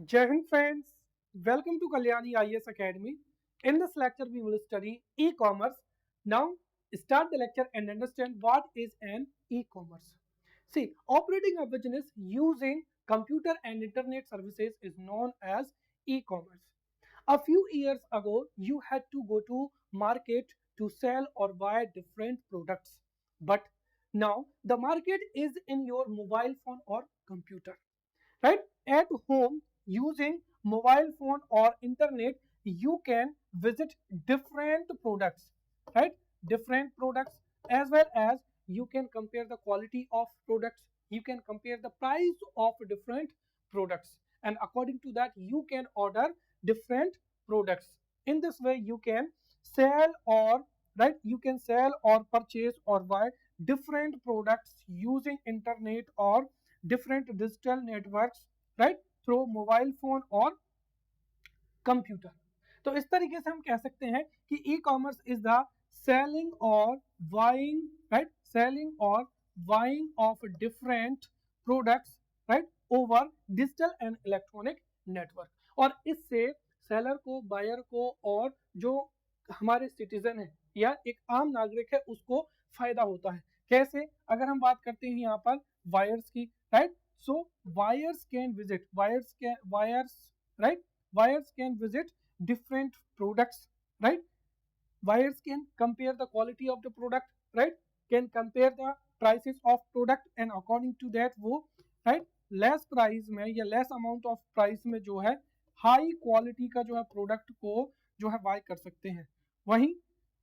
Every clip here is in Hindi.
Jai Hind friends, welcome to Kalyani IAS Academy. In this lecture, we will study e-commerce. Now, start the lecture and understand what is an e-commerce. See, operating a business using computer and internet services is known as e-commerce. A few years ago, you had to go to market to sell or buy different products. But now, the market is in your mobile phone or computer, right? At home, using mobile phone or internet, you can visit different products, right? Different products, as well as you can compare the quality of products, you can compare the price of different products, and according to that you can order different products. In this way you can sell or right you can sell or purchase or buy different products using internet or different digital networks, right, through mobile phone और कंप्यूटर. तो इस तरीके से हम कह सकते हैं कि e commerce is the selling और बाइंग, राइट, सेलिंग और buying of different products, right, over digital and electronic network. और इससे सेलर को, बायर को और जो हमारे सिटीजन है या एक आम नागरिक है उसको फायदा होता है. कैसे? अगर हम बात करते हैं यहाँ पर वायर्स की, right, so buyers can visit buyers can visit different products, right? Buyers can compare the quality of the product, right, can compare the prices of product and according to that वो, right, less price में या less amount of price में जो है हाई क्वालिटी का जो है प्रोडक्ट को जो है बाय कर सकते हैं. वहीं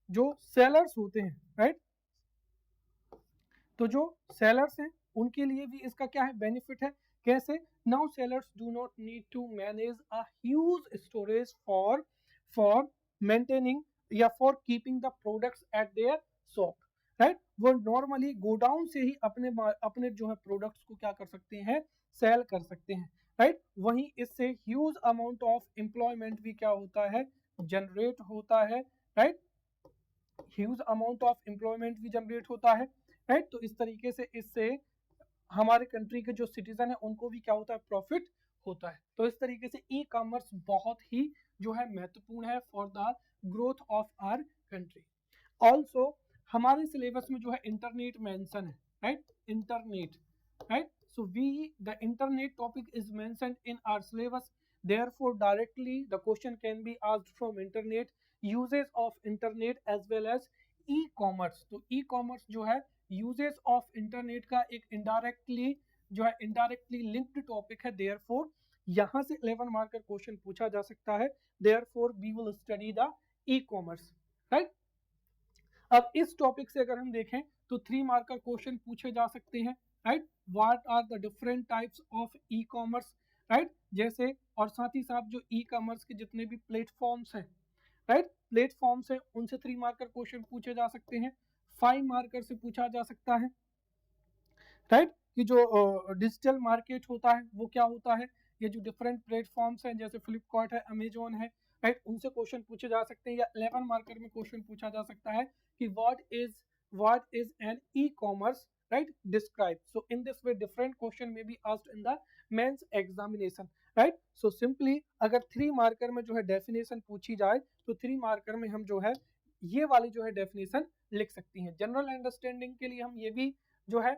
जो सेलर्स होते हैं, राइट, तो जो सेलर्स हैं उनके लिए भी इसका क्या है, बेनिफिट है. कैसे? Now sellers do not need to manage a huge storage for maintaining या for keeping the products at their shop, right. वो नॉर्मली गोडाउन से ही अपने जो है प्रोडक्ट्स को क्या कर सकते हैं, सेल कर सकते हैं, राइट. वहीं इससे ह्यूज अमाउंट ऑफ एम्प्लॉयमेंट भी क्या होता है, जनरेट होता है, right. Huge amount of employment भी जनरेट होता है, राइट. तो इस तरीके से इससे हमारे कंट्री के जो सिटीजन है उनको भी क्या होता है, प्रॉफिट होता है. तो इस तरीके से ई कॉमर्स बहुत ही जो है महत्वपूर्ण है for the growth of our country. Also हमारे सिलेबस में जो है इंटरनेट मेंशन है, right, internet, right. So we the internet topic is mentioned in our syllabus, therefore directly the question can be asked from internet, uses of internet as well as e-commerce. तो e-commerce जो है यूजेस ऑफ इंटरनेट का एक इनडायरेक्टली जो है इनडायरेक्टली लिंक्ड टॉपिक है. देयरफॉर यहां से 11 मार्क का क्वेश्चन पूछा जा सकता है. Therefore we will study the e commerce, right. अब इस टॉपिक से अगर हम देखें तो 3 मार्क का क्वेश्चन पूछे जा सकते हैं, right. What are the different types of e commerce, right, जैसे, और साथ ही साथ जो ई कॉमर्स के जितने भी प्लेटफॉर्म्स हैं, राइट, प्लेटफॉर्म्स हैं उनसे 3 मार्कर क्वेश्चन पूछे जा सकते हैं. 5 मार्कर से पूछा जा सकता है, राइट, कि जो डिजिटल मार्केट होता है वो क्या होता है. ये जो डिफरेंट प्लेटफॉर्म्स हैं जैसे फ्लिपकार्ट है, अमेजोन है, राइट, उनसे क्वेश्चन पूछे जा सकते हैं. या 11 मार्कर में क्वेश्चन पूछा जा सकता है कि what is an e commerce, right, describe. So in this way different question may be asked in the mains examination, right. So simply अगर 3 मार्कर में जो है डेफिनेशन पूछी जाए तो 3 मार्कर में हम जो है ये वाली जो है डेफिनेशन लिख सकती हैं. जनरल अंडरस्टैंडिंग के लिए हम ये भी जो है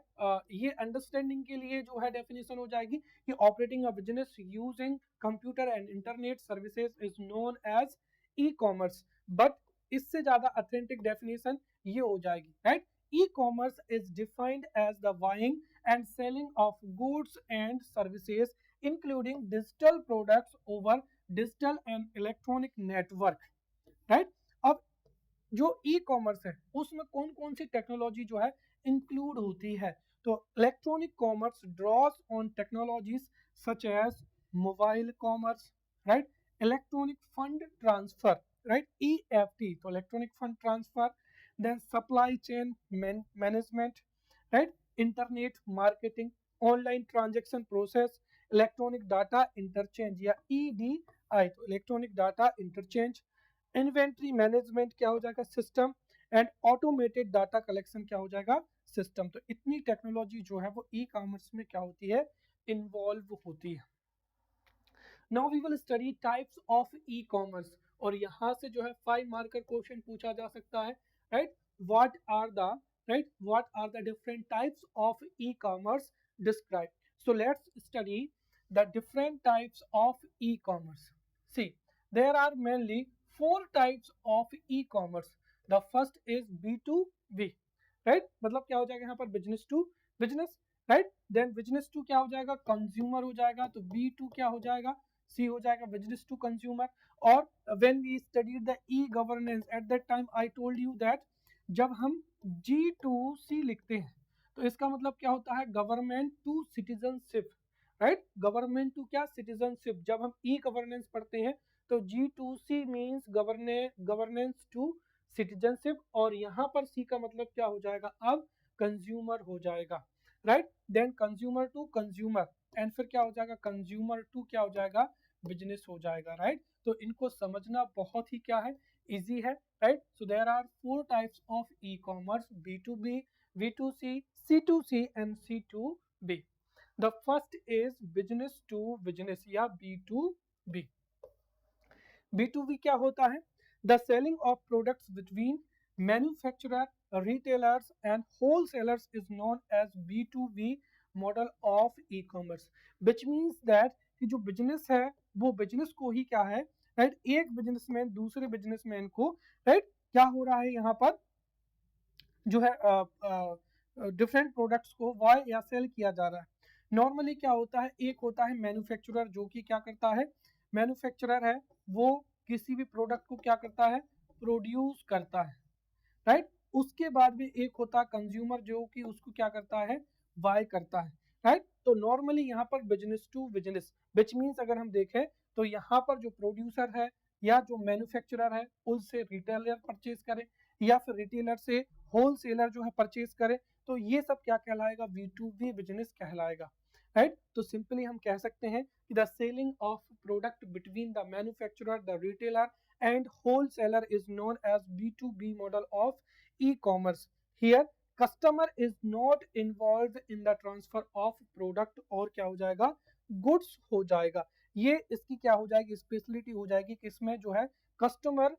ये अंडरस्टैंडिंग के लिए जो है डेफिनेशन हो जाएगी कि operating a business using computer and internet services is known as e commerce. But इससे ज्यादा ऑथेंटिक डेफिनेशन ये हो जाएगी, right. E-commerce is defined as the buying and selling of goods and services, including digital products over digital and electronic network, right. अब जो e-commerce है उसमें कौन कौन सी टेक्नोलॉजी जो है इंक्लूड होती है. तो electronic commerce draws on technologies such as mobile commerce, right, electronic fund transfer, right, EFT, तो electronic fund transfer, then supply chain management, right, internet marketing, online transaction process, electronic data interchange या EDI, तो electronic data interchange, inventory management क्या हो जाएगा, system, and automated data collection क्या हो जाएगा, सिस्टम. तो इतनी टेक्नोलॉजी जो है वो ई कॉमर्स में क्या होती है, इन्वॉल्व होती है. Now we will study types of e commerce, और यहाँ से जो है 5 मार्कर क्वेश्चन पूछा जा सकता है, right. What are the different types of e commerce describe. So let's study the different types of e-commerce. See, there are mainly 4 types of e-commerce. The first is B2B, right? मतलब क्या हो जाएगा यहाँ पर business to business, right? Then business to क्या हो जाएगा, consumer हो जाएगा, तो B2 क्या हो जाएगा, C हो जाएगा business to consumer. और when we studied the e-governance at that time I told you that जब हम G2C लिखते हैं तो इसका मतलब क्या होता है, government to citizenship, right. Government to क्या, सिटीजनशिप। जब हम ई गवर्नेंस पढ़ते हैं तो G2C means governance to citizenship, और यहाँ पर सी का मतलब क्या हो जाएगा, अब कंज्यूमर हो जाएगा, right. Then consumer to consumer, and फिर क्या हो जाएगा, कंज्यूमर टू क्या हो जाएगा, बिजनेस हो जाएगा, राइट। तो इनको समझना बहुत ही क्या है, इजी है, right. So there are 4 types of e commerce, B2B, B2C, C2C and C2B. The first is business to business या B2B. B2B क्या होता है, the selling of products between manufacturer, retailers and wholesalers is known as B2B model of e-commerce, which means that कि जो बिजनेस है वो बिजनेस को ही क्या है, राइट, एक बिजनेसमैन दूसरे बिजनेसमैन को, राइट, क्या हो रहा है यहाँ पर जो है डिफरेंट प्रोडक्ट्स को बाय या सेल किया जा रहा है। नॉर्मली क्या होता है, एक होता है मैन्युफैक्चरर जो कि क्या करता है, मैन्युफैक्चरर है वो किसी भी प्रोडक्ट को क्या करता है, प्रोड्यूस करता है, राइट। उसके बाद भी एक होता है कंज्यूमर जो कि उसको क्या करता है, बाय करता है, राइट। तो नॉर्मली यहाँ पर business to business, which means अगर हम देखें तो यहाँ पर जो प्रोड्यूसर है या जो मैन्युफैक्चरर है उससे रिटेलर परचेज करे या फिर रिटेलर से होलसेलर जो है परचेज करे, तो ये सब क्या कहलाएगा, B2B बिजनेस कहलाएगा, राइट। तो सिंपली हम कह सकते हैं कि the selling of product between the manufacturer, the retailer and wholesaler is known as B2B model of e-commerce. Here customer is not involve in the transfer of product, और क्या हो जाएगा, गुड्स हो जाएगा। ये इसकी क्या हो जाएगी, स्पेशलिटी हो जाएगी कि इसमें जो है कस्टमर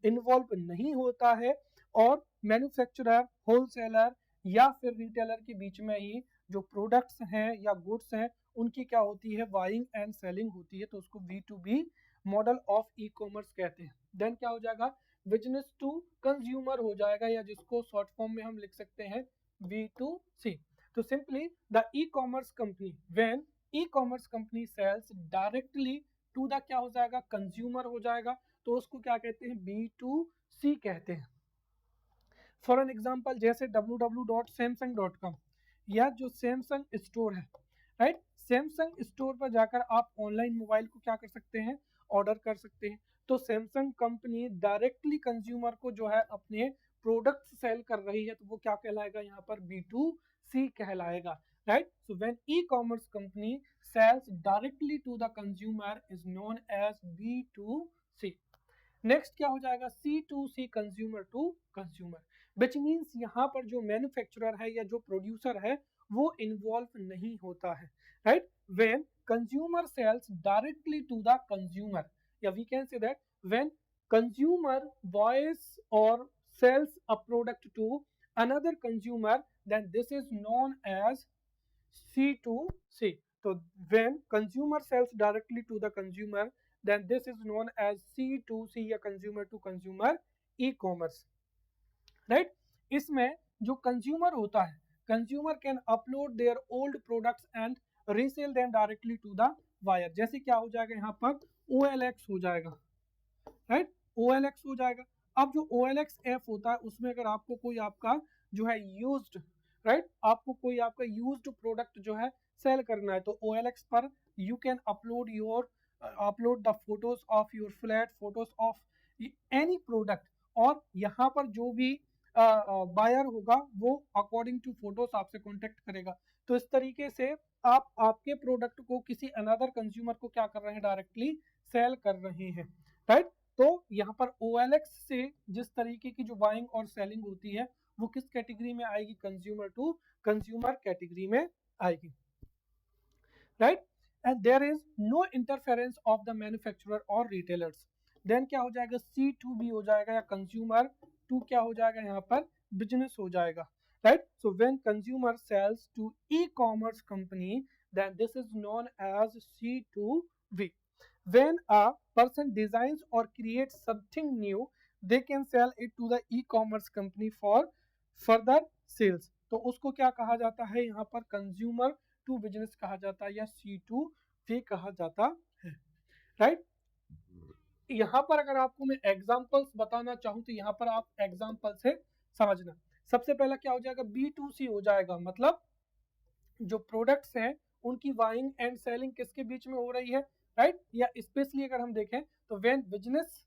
इन्वॉल्व नहीं होता है और मैन्युफैक्चरर, होलसेलर या फिर रिटेलर के बीच में ही जो प्रोडक्ट्स हैं या गुड्स हैं उनकी क्या होती है, बाइंग एंड सेलिंग होती है, तो उसको B2B model of e commerce कहते हैं। देन क्या हो जाएगा, बिजनेस टू कंज्यूमर हो जाएगा, या जिसको शॉर्ट फॉर्म में हम लिख सकते हैं B2C। तो simply the e commerce company, when e commerce company sells directly to the क्या हो जाएगा, कंज्यूमर हो जाएगा, तो उसको क्या कहते हैं, B2C कहते हैं। फॉर एन एग्जाम्पल जैसे www.samsung.com या जो सैमसंग स्टोर है, राइट, सैमसंग स्टोर पर जाकर आप ऑनलाइन मोबाइल को क्या कर सकते हैं, ऑर्डर कर सकते हैं। तो सैमसंग कंपनी डायरेक्टली कंज्यूमर को जो है अपने प्रोडक्ट सेल कर रही है, तो वो क्या कहलाएगा, यहाँ पर B2C कहलाएगा, right. So when e commerce company sells directly to the consumer is known as B2C। Next क्या हो जाएगा, C2C, consumer to consumer, which means यहाँ पर जो मैन्युफैक्चरर है या जो प्रोड्यूसर है वो इन्वॉल्व नहीं होता है, right. When consumer sells directly to the consumer, या we can say that when consumer buys और sells a product to another consumer, then this is known as C2C। तो when consumer sells directly to the consumer, then this is known as C2C या consumer to consumer e-commerce, right। इसमें जो कंज्यूमर होता है, consumer can upload their old products and resell them directly to the buyer. जैसे क्या हो जाएगा, यहाँ पर OLX हो जाएगा, राइट, OLX हो जाएगा। अब जो OLX ऐप होता है उसमें अगर आपको कोई आपका जो है यूज्ड, राइट, आपको कोई आपका यूज्ड प्रोडक्ट जो है सेल करना है, तो OLX पर you can upload the photos of your flat, photos of any product, और यहाँ पर जो भी बायर होगा वो अकॉर्डिंग टू फोटोज आपसे कॉन्टेक्ट करेगा। तो इस तरीके से आप आपके प्रोडक्ट को किसी अनदर कंज्यूमर को क्या कर रहे हैं, डायरेक्टली सेल कर रहे हैं, राइट। तो यहाँ पर OLX से जिस तरीके की जो बाइंग और सेलिंग होती है वो किस कैटेगरी में आएगी, कंज्यूमर टू कंज्यूमर कैटेगरी में आएगी, right. And there is no interference of the manufacturer और रिटेलर्स। देन क्या हो जाएगा, C2B हो जाएगा या कंज्यूमर टू क्या हो जाएगा यहाँ पर, बिजनेस हो जाएगा, right. So when consumer sells to e commerce company then this is known as C2V. When a person designs or creates something new, they can sell it to the e-commerce company for further sales. तो उसको क्या कहा जाता है यहाँ पर, कंज्यूमर टू बिजनेस कहा जाता है या C2V कहा जाता है, राइट। यहाँ पर अगर आपको मैं एग्जांपल्स बताना चाहूँ तो यहाँ पर आप एग्जांपल से समझना। सबसे पहला क्या हो जाएगा, B2C हो जाएगा, मतलब जो प्रोडक्ट्स हैं उनकी बाइंग एंड सेलिंग किसके बीच में हो रही है, राइट। या स्पेशली अगर हम देखें तो when business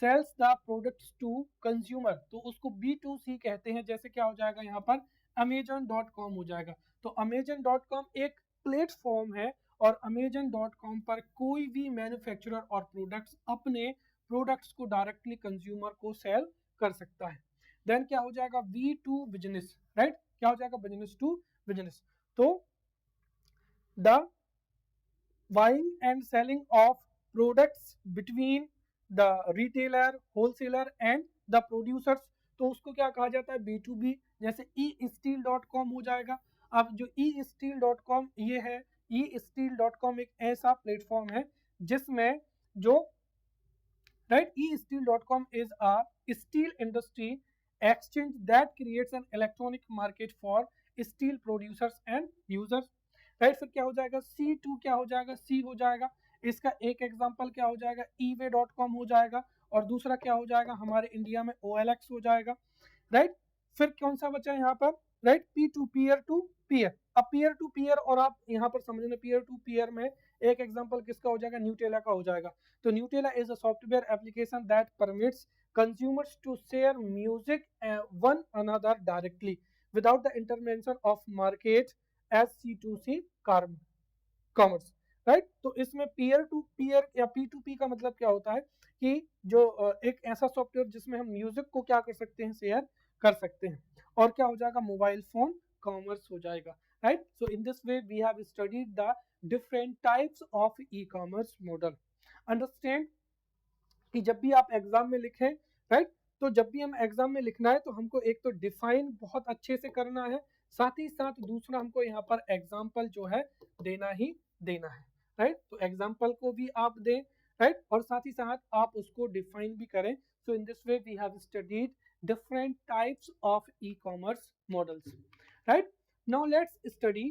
sells the products to consumer, तो उसको B2C कहते हैं। जैसे क्या हो जाएगा यहाँ पर, Amazon.com हो जाएगा। तो Amazon.com एक प्लेटफॉर्म है और Amazon.com पर कोई भी मैन्युफैक्चरर और प्रोडक्ट्स अपने प्रोडक्ट्स को डायरेक्टली कंज्यूमर को सेल कर सकता है। देन क्या हो जाएगा, B2 बिजनेस, राइट। क्या हो जाएगा, बिजनेस टू बिजनेस। तो the buying and selling of products between the retailer, wholesaler and the producers, तो उसको क्या कहा जाता है, B2B। जैसे eSteel.com हो जाएगा। अब जो eSteel.com ये है, eSteel.com एक ऐसा प्लेटफॉर्म है जिसमें जो right, eSteel.com is a steel industry exchange that creates an electronic market for steel producers and users, right. फिर क्या हो जाएगा, C2 क्या हो जाएगा, C हो जाएगा। इसका एक एग्जांपल क्या हो जाएगा, eBay.com हो जाएगा। और दूसरा क्या हो जाएगा, हमारे इंडिया में OLX हो जाएगा, राइट। फिर कौन सा बचा यहाँ पर, right, P2 peer to peer. अब पीयर टू पीयर, और आप यहाँ पर समझना पीयर टू पीयर में एक एग्जांपल किसका हो जाएगा, न्यूटेला का हो जाएगा। तो Nutella is a software application that permits consumers to share music one another directly without the intervention of market as C2C commerce, right. तो इसमें पीयर टू पीयर या P2P का मतलब क्या होता है कि जो एक ऐसा सॉफ्टवेयर जिसमें हम म्यूजिक को क्या कर सकते हैं, शेयर कर सकते हैं। और क्या हो जाएगा, मोबाइल फोन कॉमर्स हो जाएगा, right. So in this way we have studied the different types of e commerce model. Understand कि जब भी आप एग्जाम में लिखें, राइट, तो जब भी हम एग्जाम में लिखना है तो हमको एक तो डिफाइन बहुत अच्छे से करना है, साथ ही साथ दूसरा हमको यहाँ पर एग्जाम्पल जो है देना ही देना है, राइट। तो एग्जाम्पल को भी आप दें, राइट, और साथ ही साथ आप उसको डिफाइन भी करें। So in this way we have studied different types of e-commerce models, right? now let's study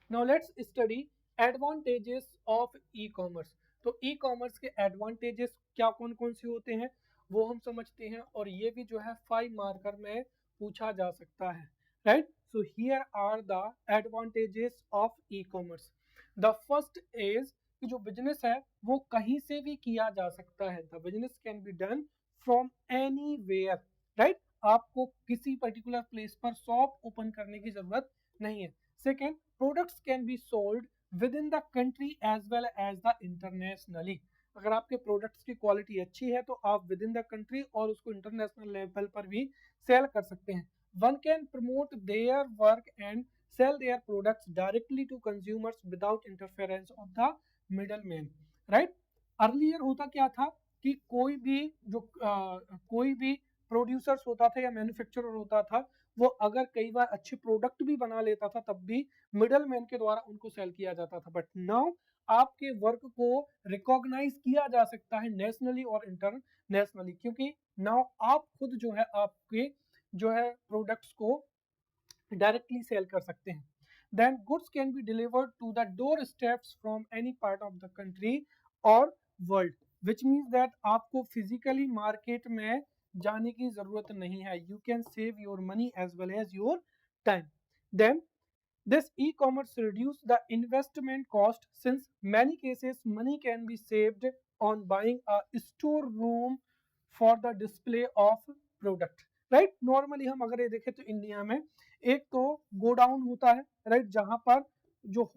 now let's study advantages of e-commerce। तो e-commerce के एडवांटेजेस क्या कौन कौन से होते हैं वो हम समझते हैं, और ये भी जो है 5 मार्कर में पूछा जा सकता है, right. So here are the advantages of e-commerce. The first is कि जो बिजनेस है वो कहीं से भी किया जा सकता है। The business can be done from anywhere, right. आपको किसी पर्टिकुलर प्लेस पर शॉप ओपन करने की जरूरत नहीं है। Second, products can be sold within the country as well as the internationally. अगर आपके प्रोडक्ट्स की क्वालिटी अच्छी है तो आप विद इन द कंट्री और उसको इंटरनेशनल लेवल पर भी सेल कर सकते हैं। One can promote their work and sell their products directly to consumers without interference of the middle man, right. Earlier होता क्या था कि कोई भी प्रोड्यूसर्स होता था या मैन्युफैक्चरर होता था, वो अगर कई बार अच्छे प्रोडक्ट भी बना लेता था तब भी मिडल मैन के द्वारा उनको सेल किया जाता था। बट नाउ आपके वर्क को रिकॉग्नाइज किया जा सकता है नेशनली और इंटरनेशनली, क्योंकि नाउ आप खुद जो है आपके जो है प्रोडक्ट्स को डायरेक्टली सेल कर सकते हैं। Then goods can be delivered to the door steps from any part of the country और वर्ल्ड, विच मीन्स दैट आपको फिजिकली मार्केट में जाने की जरूरत नहीं है। You can save your money as well as your time. Then this e-commerce reduce the investment cost since many cases money can be saved on buying a store room for the display of product, right। Normally हम अगर ये देखें तो इंडिया में एक तो गोडाउन होता है, राइट, जहां पर जो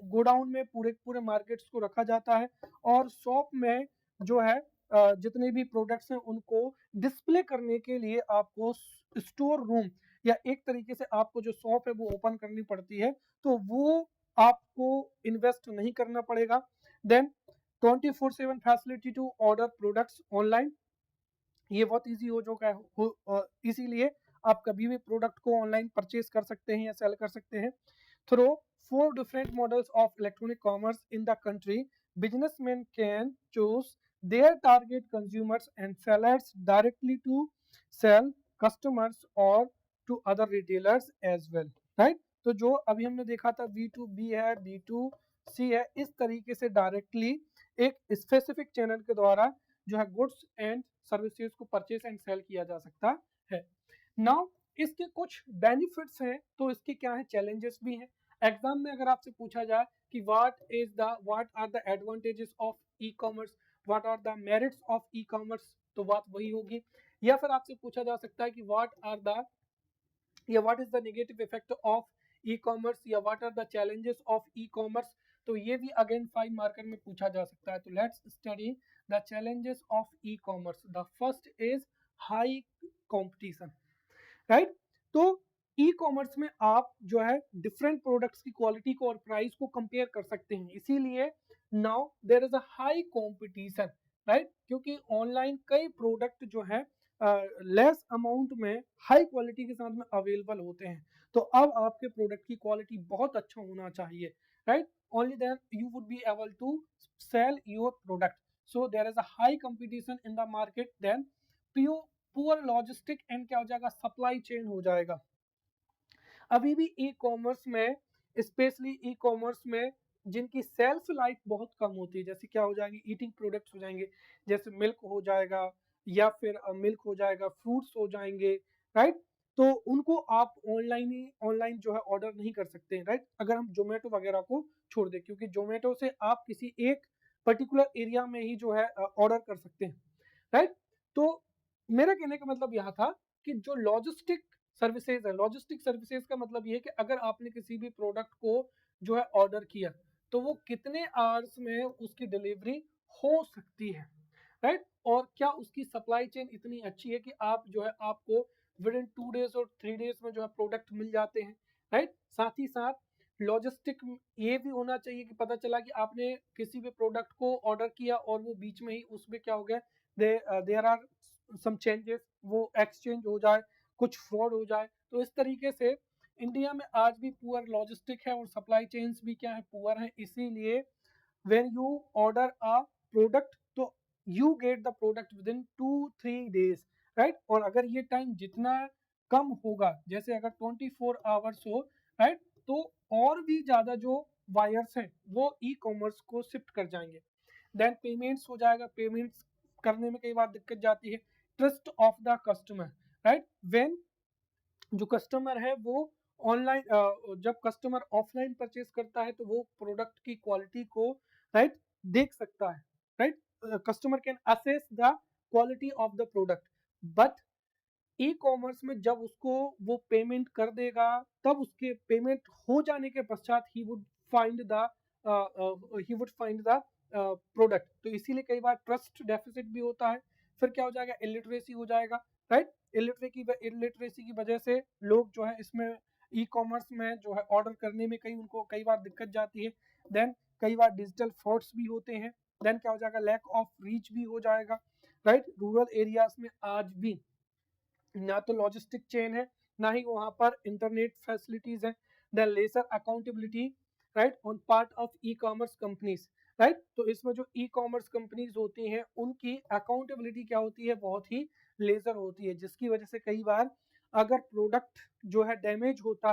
गोडाउन में पूरे पूरे मार्केट्स को रखा जाता है, और शॉप में जो है जितने भी प्रोडक्ट्स हैं उनको डिस्प्ले करने के लिए आपको स्टोर रूम या एक तरीके से आपको जो शॉप है वो ओपन करनी पड़ती है। तो वो आपको इन्वेस्ट नहीं करना पड़ेगा। Then 24/7 facility to order products online, ये बहुत इजी हो चुका है, इसीलिए आप कभी भी प्रोडक्ट को ऑनलाइन परचेज कर सकते हैं या सेल कर सकते हैं। Through 4 different models of electronic commerce in the country, businessmen can choose their target consumers and sellers directly to sell customers or to other retailers as well, right? तो जो अभी हमने देखा था B2B है, B2C है, इस तरीके से डायरेक्टली एक स्पेसिफिक चैनल के द्वारा जो है गुड्स एंड सर्विसेज को परचेज एंड सेल किया जा सकता है। नाउ इसके कुछ बेनिफिट्स हैं, तो इसके क्या है, चैलेंजेस भी हैं। एग्जाम में अगर आपसे पूछा जाए कि what are the advantages of e commerce, what are the merits of e commerce, तो बात वही होगी। या फिर आपसे पूछा जा सकता है कि what is the negative effect of e commerce या what are the challenges of e commerce, तो ये भी अगेन 5 मार्कर में पूछा जा सकता है। तो let's study the challenges of e commerce. The first is high competition, right? तो ई कॉमर्स में आप जो है डिफरेंट प्रोडक्ट्स की क्वालिटी को और प्राइस को कंपेयर कर सकते हैं, इसीलिए now there is a high competition, right? क्योंकि ऑनलाइन कई प्रोडक्ट जो है लेस अमाउंट में हाई क्वालिटी के साथ में अवेलेबल होते हैं, तो अब आपके प्रोडक्ट की क्वालिटी बहुत अच्छा होना चाहिए, right? Only then you would be able to sell your product. So there is a high competition in the market, then poor logistic and क्या हो जाएगा, सप्लाई चेन हो जाएगा। अभी भी ई कॉमर्स में, स्पेशली ई कॉमर्स में जिनकी सेल्फ लाइफ बहुत कम होती है, जैसे क्या हो जाएंगे, ईटिंग प्रोडक्ट्स हो जाएंगे, जैसे मिल्क हो जाएगा या फिर मिल्क हो जाएगा, फ्रूट्स हो जाएंगे, राइट? तो उनको आप ऑनलाइन जो है ऑर्डर नहीं कर सकते हैं, राइट? अगर हम जोमेटो वगैरह को छोड़ दें, क्योंकि जोमेटो से आप किसी एक पर्टिकुलर एरिया में ही जो है ऑर्डर कर सकते हैं, राइट? तो मेरा कहने का मतलब यह था कि जो लॉजिस्टिक सर्विसेज है, लॉजिस्टिक सर्विसेज का मतलब ये है कि अगर आपने किसी भी प्रोडक्ट को जो है ऑर्डर किया, तो वो कितने आवर्स में उसकी डिलीवरी हो सकती है, राइट? और क्या उसकी सप्लाई चेन इतनी अच्छी है कि आप जो है आपको विद इन 2 डेज और 3 डेज में जो है प्रोडक्ट मिल जाते हैं, राइट? साथ ही साथ लॉजिस्टिक ये भी होना चाहिए कि पता चला कि आपने किसी भी प्रोडक्ट को ऑर्डर किया और वो बीच में ही उसमें क्या हो गया, देयर आर सम चेंजेस, वो एक्सचेंज हो जाए, कुछ फ्रॉड हो जाए। तो इस तरीके से इंडिया में आज भी पुअर लॉजिस्टिक है और सप्लाई चेन्स भी क्या है, पुअर है, इसीलिए when you order a product तो you get the product within 2-3 days, right? और अगर ये टाइम जितना कम होगा, जैसे अगर 24 आवर्स हो, राइट, तो और भी ज्यादा जो वायर्स हैं वो ई कॉमर्स को शिफ्ट कर जाएंगे। देन पेमेंट्स हो जाएगा, पेमेंट्स करने में कई बार दिक्कत जाती है। Trust of the customer, right? When जो कस्टमर है वो ऑनलाइन, जब कस्टमर ऑफलाइन परचेज करता है तो वो प्रोडक्ट की क्वालिटी को, राइट, देख सकता है, right? Customer can assess the quality of the product, but E commerce में जब उसको वो पेमेंट कर देगा, तब उसके पेमेंट हो जाने के पश्चात he would find the product. तो इसीलिए कई बार ट्रस्ट डेफिसिट भी होता है। फिर क्या हो जाएगा, इलिटरेसी हो जाएगा, राइट? इलिटरेसी की वजह से लोग जो है इसमें ई कॉमर्स में जो है ऑर्डर करने में उनको कई बार दिक्कत जाती है। देन कई बार डिजिटल फ्रॉड्स भी होते हैं। देन क्या हो जाएगा, लैक ऑफ रीच भी हो जाएगा, राइट? रूरल एरियाज में आज भी ना तो लॉजिस्टिक चेन है, ना ही वहां पर इंटरनेट फैसिलिटीज है। The lesser accountability, right, on part of e commerce companies, right? तो इसमें जो ई कॉमर्स कंपनीज होती हैं उनकी अकाउंटेबिलिटी क्या होती है, बहुत ही लेजर होती है, जिसकी वजह से कई बार अगर प्रोडक्ट जो है डैमेज होता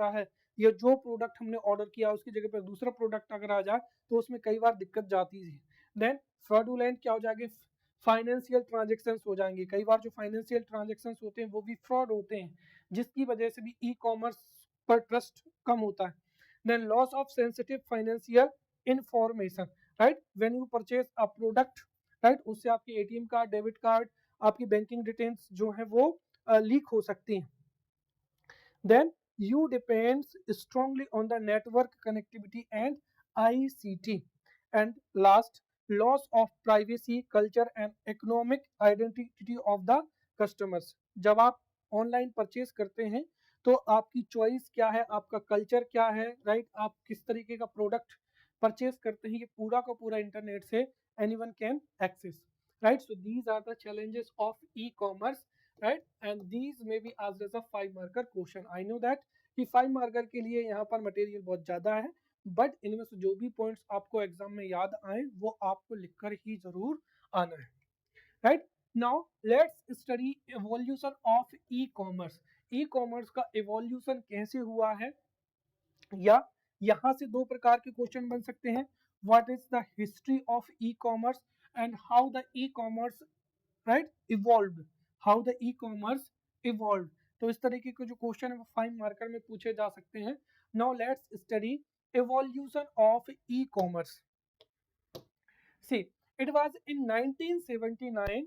है, या जो प्रोडक्ट हमने ऑर्डर किया उसकी जगह पर दूसरा प्रोडक्ट अगर आ जाए तो उसमें कई बार दिक्कत जाती है। देन फ्रॉडुलेंट क्या हो जाएगी, फाइनेंशियल ट्रांजेक्शन्स हो जाएंगे। कई बार जो फाइनेंशियल ट्रांजेक्शन्स होते हैं वो भी फ्रॉड होते हैं, जिसकी वजह से भी ई कॉमर्स पर ट्रस्ट कम होता है। Then loss of sensitive financial information, right? When you purchase a product, right, उससे आपकी एटीएम कार्ड, डेबिट कार्ड, आपकी बैंकिंग डिटेल्स जो है वो लीक हो सकती हैं। Then you depends strongly on the network connectivity and ICT. And last, loss of privacy, culture and economic identity of the customers. जब आप ऑनलाइन परचेज करते हैं तो आपकी चॉइस क्या है, आपका कल्चर क्या है, राइट, आप किस तरीके का प्रोडक्ट परचेज करते हैं, ये पूरा का पूरा इंटरनेट से anyone can access, right. So these are the challenges of e commerce, right, and these may be asked as a 5 marker question. I know that कि 5 मार्कर के लिए यहाँ पर मटेरियल बहुत ज्यादा है, बट इनमें से जो भी पॉइंट्स आपको एग्जाम में याद आए वो आपको लिखकर ही जरूर आना है, right. Now let's study evolution of e commerce. E commerce का एवोल्यूशन कैसे हुआ है, या यहां से दो प्रकार के क्वेश्चन बन सकते हैं. What is the history of e commerce and how the e commerce, right, evolve, how the e commerce evolve. तो इस तरीके के जो क्वेश्चन है वो 5 मार्कर में पूछे जा सकते हैं. Now let's study evolution of e-commerce. See, it was in 1979,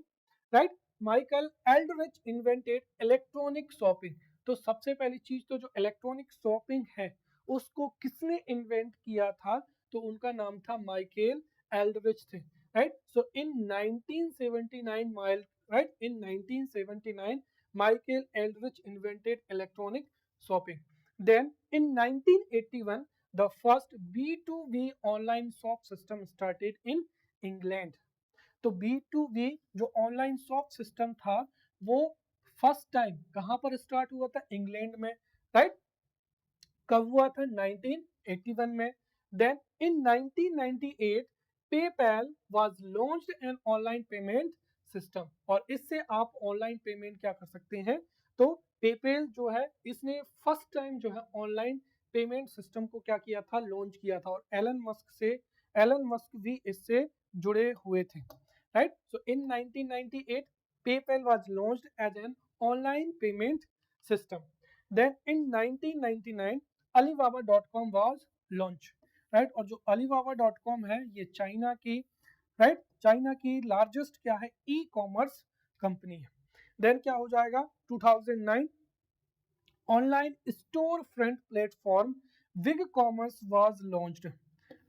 right? Michael Aldrich invented electronic shopping. तो सबसे पहली चीज तो जो इलेक्ट्रॉनिक शॉपिंग है उसको किसने इन्वेंट किया था, तो उनका नाम था माइकल एल्डरिच थे, right. So in 1979 right, in 1979 Michael Aldrich invented electronic shopping. Then in 1981 the first B2B online shop system started in England. तो B2B जो ऑनलाइन शॉप सिस्टम था वो फर्स्ट टाइम कहां पर स्टार्ट हुआ था, इंग्लैंड में, राइट. कब हुआ था, 1981 में. Then in 1998 PayPal was launched an online payment system, और इससे आप ऑनलाइन पेमेंट क्या कर सकते हैं, तो पेपैल जो है इसने फर्स्ट टाइम जो है ऑनलाइन पेमेंट सिस्टम को क्या किया था, लॉन्च किया था, और एलन मस्क भी इससे जुड़े हुए थे, right. So in 1998 PayPal was launched as an online payment system. Then in 1999 Alibaba.com was launched, right. और जो Alibaba.com है ये चाइना की, राइट, चाइना की लार्जेस्ट क्या है, ई कॉमर्स कंपनी है. देन क्या हो जाएगा, 2009 online store front platform Big Commerce was launched,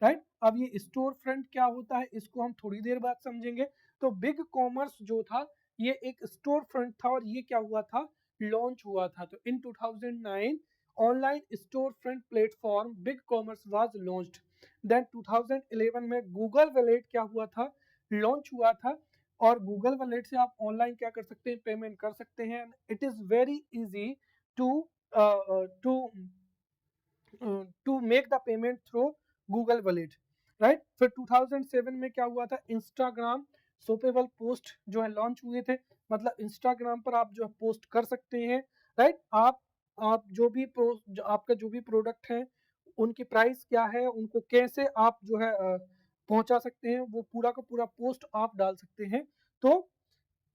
right. अब ये स्टोर फ्रंट क्या होता है इसको हम थोड़ी देर बाद समझेंगे. तो बिग कॉमर्स जो था ये एक स्टोर फ्रंट था और ये क्या हुआ था, लॉन्च हुआ था. तो in 2009 online store front platform Big Commerce was launched. Then 2011 में गूगल वॉलेट क्या हुआ था, लॉन्च हुआ था, और गूगल वॉलेट से आप ऑनलाइन क्या कर सकते हैं, पेमेंट कर सकते हैं. It is very easy to to to make the payment through Google Wallet, right. फिर 2007 में क्या हुआ था, इंस्टाग्राम शॉपेबल पोस्ट जो है लॉन्च हुए थे, मतलब इंस्टाग्राम पर आप जो है पोस्ट कर सकते हैं, राइट. आप जो भी आपका जो भी प्रोडक्ट है उनकी प्राइस क्या है, उनको कैसे आप जो है पहुंचा सकते हैं, वो पूरा का पूरा पोस्ट आप डाल सकते हैं. तो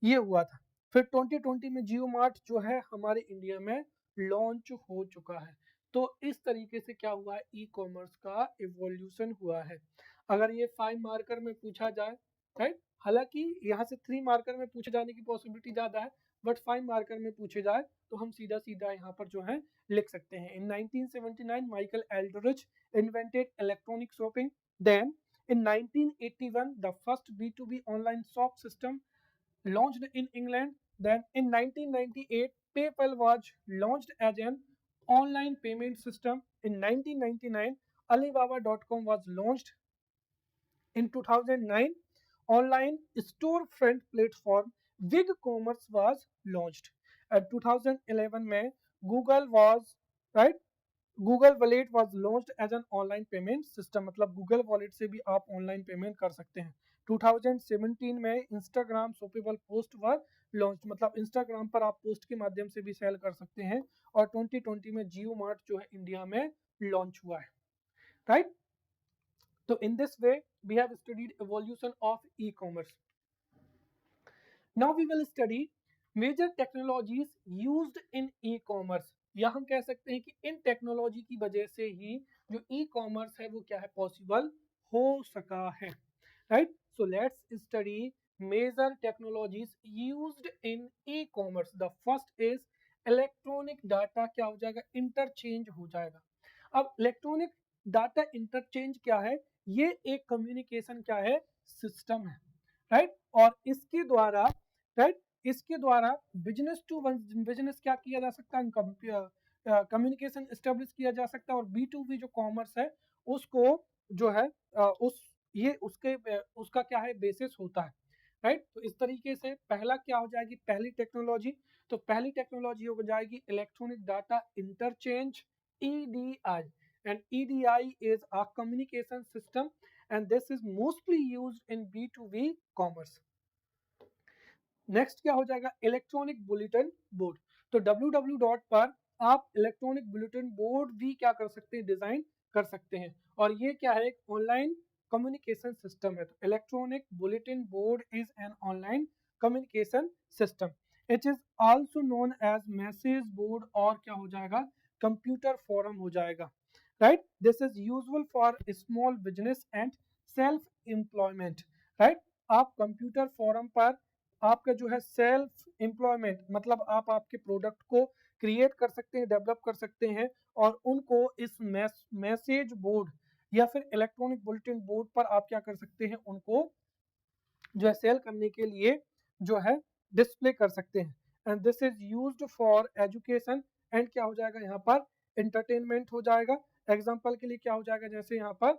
ये हुआ था. फिर 2020 में जियो मार्ट जो है हमारे इंडिया में लॉन्च हो चुका है. तो इस तरीके से क्या हुआ है, ई कॉमर्स का इवोल्यूशन हुआ है. अगर ये 5 मार्कर में पूछा जाए, राइट, हालांकि यहाँ से 3 मार्कर में पूछे जाने की पॉसिबिलिटी ज्यादा है, बट 5 मार्कर में पूछे जाए तो हम सीधा सीधा यहाँ पर जो है लिख सकते हैं. In 1979 Michael Aldrich invented electronic shopping. Then in 1981 the first B2B online shop system launched in England. Then in 1998 PayPal was launched as an online payment system. In 1999 Alibaba.com was launched. In 2009 online storefront platform BigCommerce was launched. At 2011 में Google was, right, Google Wallet was launched as an online payment system, मतलब गूगल वॉलेट से भी आप ऑनलाइन पेमेंट कर सकते हैं. 2017 में इंस्टाग्राम शॉपेबल पोस्ट वर लॉन्च, मतलब इंस्टाग्राम पर आप पोस्ट के माध्यम से भी सेल कर सकते हैं. और 2020 में जियो मार्ट जो है इंडिया में लॉन्च हुआ है, राइट. तो in this way we have studied evolution of e commerce. Now we will study major technologies used in e commerce, या हम कह सकते हैं कि इन टेक्नोलॉजी की वजह से ही जो ई कॉमर्स है वो क्या है, पॉसिबल हो सका है, right. So let's study major technologies used in e commerce. The first is electronic data क्या हो जाएगा, इंटरचेंज हो जाएगा. अब इलेक्ट्रॉनिक डाटा इंटरचेंज क्या है, ये एक कम्युनिकेशन क्या है, सिस्टम है, राइट. और इसके द्वारा, राइट, इसके द्वारा बिजनेस टू बिजनेस क्या किया जा सकता है, कम्युनिकेशन एस्टेब्लिश किया जा सकता है, और B2B जो कॉमर्स है उसको जो है उसका क्या है बेसिस होता है, राइट। तो इस तरीके से पहला क्या हो जाएगी, पहली टेक्नोलॉजी, तो पहली टेक्नोलॉजी हो जाएगी electronic data interchange, EDI, and EDI is a communication system and this is mostly used in B2B commerce. Next क्या हो जाएगा, इलेक्ट्रॉनिक बुलेटिन बोर्ड। तो www पर आप इलेक्ट्रॉनिक बुलेटिन बोर्ड भी क्या कर सकते हैं, डिजाइन कर सकते हैं, और ये क्या है, एक ऑनलाइन कम्युनिकेशन सिस्टम है। तो electronic bulletin board is an online communication system. It is also known as message board, और क्या हो जाएगा, कंप्यूटर फोरम हो जाएगा, right. This is usual for small business and self employment, right. आप कंप्यूटर फोरम पर आपका जो है सेल्फ एम्प्लॉयमेंट, मतलब आप आपके प्रोडक्ट को क्रिएट कर सकते हैं, डेवलप कर सकते हैं, और उनको इस मैसेज बोर्ड या फिर इलेक्ट्रॉनिक बुलेटिन बोर्ड पर आप क्या कर सकते हैं, उनको जो है सेल करने के लिए जो है डिस्प्ले कर सकते हैं। And this is used for education and क्या हो जाएगा, यहाँ पर एंटरटेनमेंट हो जाएगा। एग्जाम्पल के लिए क्या हो जाएगा, जैसे यहाँ पर